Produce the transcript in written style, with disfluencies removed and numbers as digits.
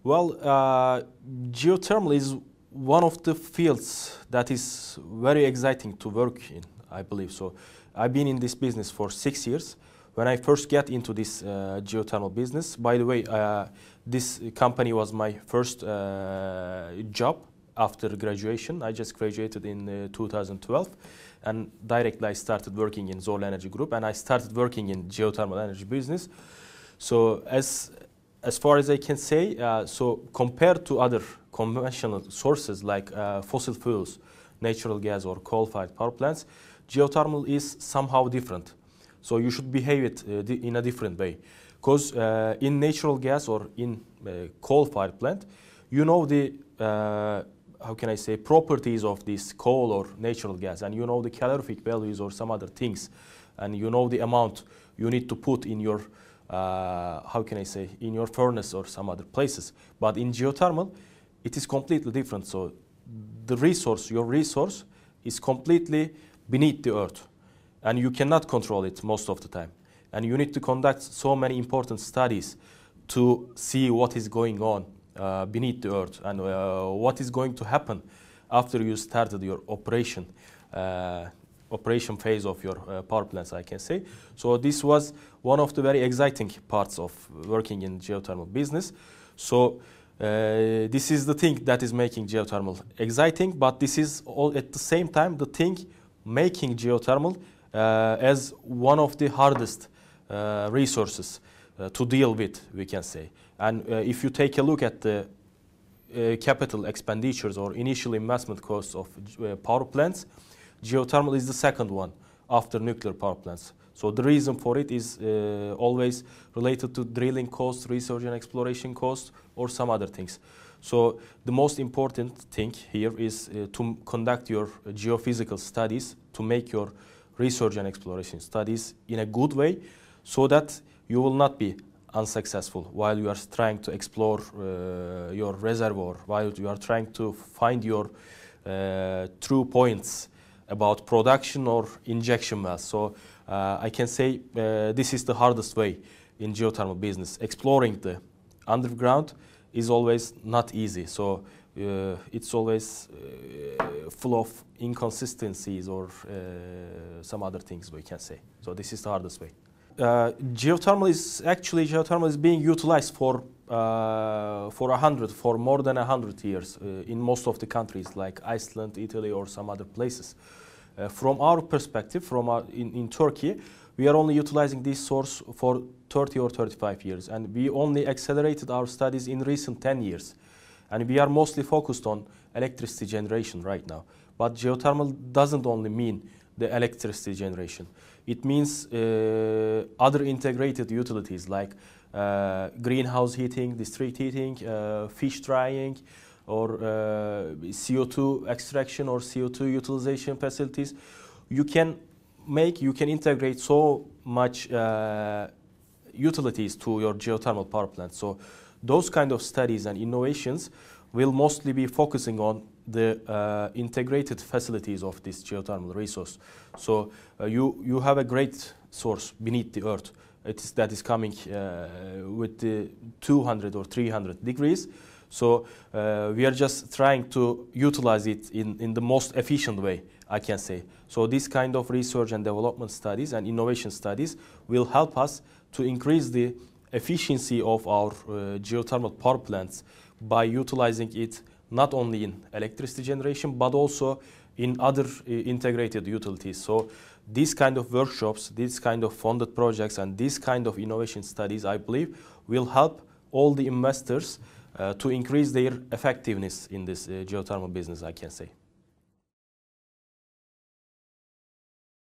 Well, geothermal is one of the fields that is very exciting to work in, I believe. So I've been in this business for 6 years. When I first get into this geothermal business, by the way, this company was my first job after graduation. I just graduated in 2012, and directly I started working in Zorlu Energy Group, and I started working in geothermal energy business. So as far as I can say, so compared to other conventional sources like fossil fuels, natural gas or coal-fired power plants, geothermal is somehow different. So you should behave it in a different way. Because in natural gas or in coal-fired plant, you know the, how can I say, properties of this coal or natural gas, and you know the calorific values or some other things, and you know the amount you need to put in your, how can I say, in your furnace or some other places. But in geothermal, it is completely different. So the resource, your resource, is completely beneath the earth, and you cannot control it most of the time. And you need to conduct so many important studies to see what is going on beneath the earth and what is going to happen after you started your operation phase of your power plants, I can say. So this was one of the very exciting parts of working in geothermal business. So this is the thing that is making geothermal exciting, but this is all at the same time the thing making geothermal as one of the hardest resources to deal with, we can say. And if you take a look at the capital expenditures or initial investment costs of power plants, geothermal is the second one after nuclear power plants. So the reason for it is always related to drilling costs, research and exploration costs, or some other things. So the most important thing here is to conduct your geophysical studies, to make your research and exploration studies in a good way, so that you will not be unsuccessful while you are trying to explore your reservoir, while you are trying to find your true points about production or injection wells. So I can say this is the hardest way in geothermal business. Exploring the underground is always not easy. So it's always full of inconsistencies or some other things, we can say. So this is the hardest way. Geothermal is being utilized for more than 100 years in most of the countries like Iceland, Italy, or some other places. From our perspective, in Turkey, we are only utilizing this source for 30 or 35 years, and we only accelerated our studies in recent 10 years. And we are mostly focused on electricity generation right now. But geothermal doesn't only mean the electricity generation. It means other integrated utilities like greenhouse heating, district heating, fish drying, or CO2 extraction or CO2 utilization facilities. You can integrate so much utilities to your geothermal power plant. So those kind of studies and innovations will mostly be focusing on the integrated facilities of this geothermal resource. So you have a great source beneath the earth that is coming with the 200 or 300 degrees. So we are just trying to utilize it in the most efficient way, I can say. So this kind of research and development studies and innovation studies will help us to increase the efficiency of our geothermal power plants by utilizing it not only in electricity generation but also in other integrated utilities. So these kind of workshops, these kind of funded projects, and these kind of innovation studies, I believe, will help all the investors to increase their effectiveness in this geothermal business, I can say.